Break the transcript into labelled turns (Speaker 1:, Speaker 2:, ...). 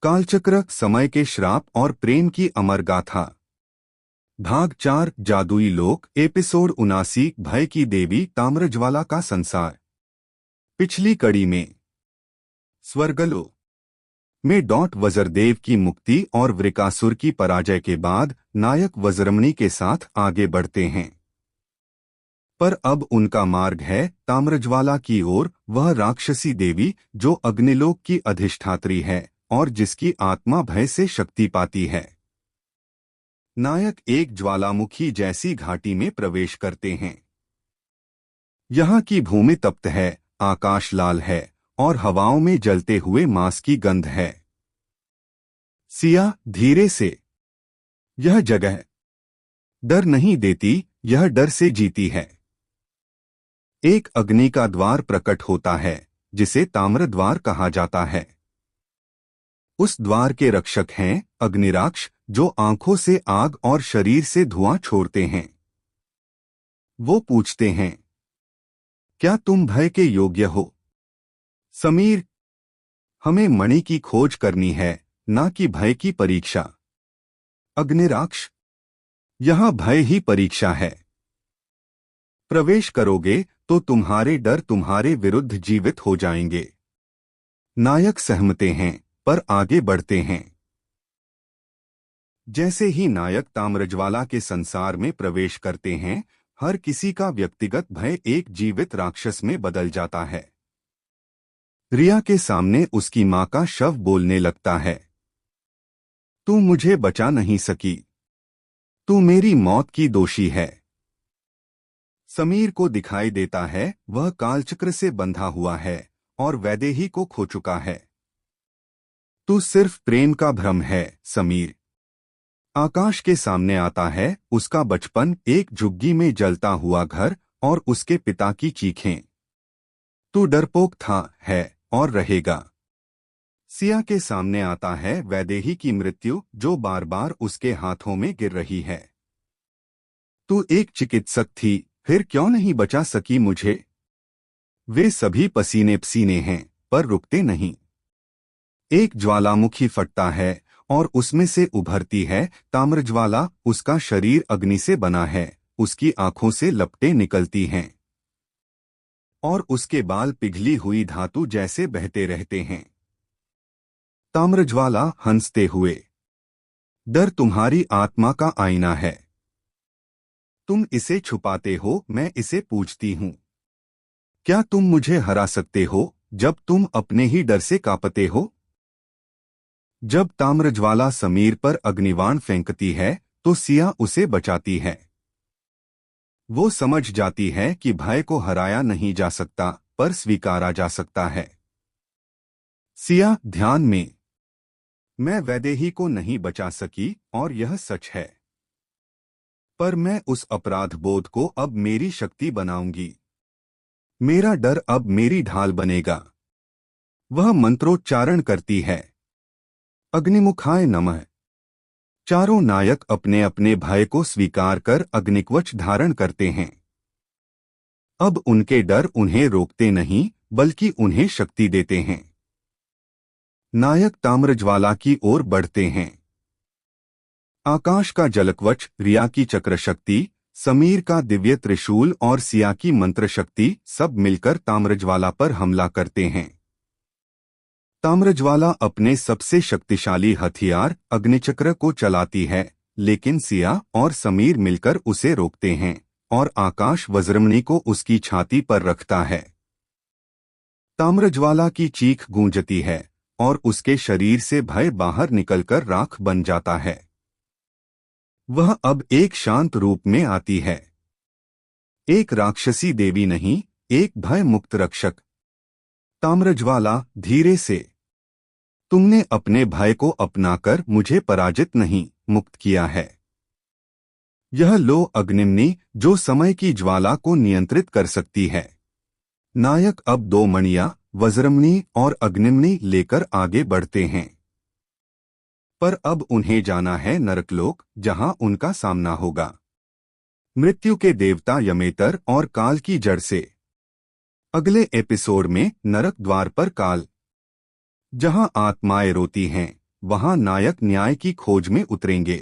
Speaker 1: कालचक्र, समय के श्राप और प्रेम की अमर गाथा। भाग 4, जादुई लोक, एपिसोड 79, भय की देवी ताम्रज्वाला का संसार। पिछली कड़ी में स्वर्गलोक में वज्रदेव की मुक्ति और वृकासुर की पराजय के बाद नायक वज्रमणि के साथ आगे बढ़ते हैं। पर अब उनका मार्ग है ताम्रज्वाला की ओर, वह राक्षसी देवी जो अग्निलोक की अधिष्ठात्री है और जिसकी आत्मा भय से शक्ति पाती है। नायक एक ज्वालामुखी जैसी घाटी में प्रवेश करते हैं। यहाँ की भूमि तप्त है, आकाश लाल है और हवाओं में जलते हुए मांस की गंध है। सिया, धीरे से। यह जगह डर नहीं देती, यह डर से जीती है। एक अग्नि का द्वार प्रकट होता है जिसे ताम्र द्वार कहा जाता है। उस द्वार के रक्षक हैं अग्निराक्ष, जो आंखों से आग और शरीर से धुआं छोड़ते हैं। वो पूछते हैं, क्या तुम भय के योग्य हो? समीर, हमें मणि की खोज करनी है, ना कि भय की परीक्षा। अग्निराक्ष, यहां भय ही परीक्षा है। प्रवेश करोगे तो तुम्हारे डर तुम्हारे विरुद्ध जीवित हो जाएंगे। नायक सहमते हैं पर आगे बढ़ते हैं। जैसे ही नायक ताम्रज्वाला के संसार में प्रवेश करते हैं, हर किसी का व्यक्तिगत भय एक जीवित राक्षस में बदल जाता है। रिया के सामने उसकी मां का शव बोलने लगता है, तू मुझे बचा नहीं सकी, तू मेरी मौत की दोषी है। समीर को दिखाई देता है वह कालचक्र से बंधा हुआ है और वैदेही को खो चुका है। तू सिर्फ प्रेम का भ्रम है समीर। आकाश के सामने आता है उसका बचपन, एक झुग्गी में जलता हुआ घर और उसके पिता की चीखें। तू डरपोक था, है और रहेगा। सिया के सामने आता है वैदेही की मृत्यु जो बार बार उसके हाथों में गिर रही है। तू एक चिकित्सक थी, फिर क्यों नहीं बचा सकी मुझे? वे सभी पसीने पसीने हैं पर रुकते नहीं। एक ज्वालामुखी फटता है और उसमें से उभरती है ताम्रज्वाला। उसका शरीर अग्नि से बना है, उसकी आंखों से लपटें निकलती हैं और उसके बाल पिघली हुई धातु जैसे बहते रहते हैं। ताम्रज्वाला हंसते हुए, डर तुम्हारी आत्मा का आईना है। तुम इसे छुपाते हो, मैं इसे पूछती हूं। क्या तुम मुझे हरा सकते हो जब तुम अपने ही डर से कांपते हो? जब ताम्रज्वाला समीर पर अग्निबाण फेंकती है तो सिया उसे बचाती है। वो समझ जाती है कि भय को हराया नहीं जा सकता पर स्वीकारा जा सकता है। सिया, ध्यान में। मैं वैदेही को नहीं बचा सकी और यह सच है, पर मैं उस अपराध बोध को अब मेरी शक्ति बनाऊंगी। मेरा डर अब मेरी ढाल बनेगा। वह मंत्रोच्चारण करती है, अग्निमुखाय नमः। चारों नायक अपने अपने भय को स्वीकार कर अग्निकवच धारण करते हैं। अब उनके डर उन्हें रोकते नहीं बल्कि उन्हें शक्ति देते हैं। नायक ताम्रज्वाला की ओर बढ़ते हैं। आकाश का जलकवच, रिया की चक्र शक्ति, समीर का दिव्य त्रिशूल और सिया की मंत्र शक्ति सब मिलकर ताम्रज्वाला पर हमला करते हैं। ताम्रज्वाला अपने सबसे शक्तिशाली हथियार अग्निचक्र को चलाती है, लेकिन सिया और समीर मिलकर उसे रोकते हैं और आकाश वज्रमणि को उसकी छाती पर रखता है। ताम्रज्वाला की चीख गूंजती है और उसके शरीर से भय बाहर निकलकर राख बन जाता है। वह अब एक शांत रूप में आती है, एक राक्षसी देवी नहीं, एक भय मुक्त रक्षक। ताम्रज्वाला, धीरे से। तुमने अपने भय को अपनाकर मुझे पराजित नहीं, मुक्त किया है। यह लो अग्निमणि जो समय की ज्वाला को नियंत्रित कर सकती है। नायक अब दो मणियां, वज्रमणि और अग्निमणि लेकर आगे बढ़ते हैं। पर अब उन्हें जाना है नरकलोक, जहां उनका सामना होगा मृत्यु के देवता यमेतर और काल की जड़ से। अगले एपिसोड में नरक द्वार पर काल, जहां आत्माएं रोती हैं, वहां नायक न्याय की खोज में उतरेंगे।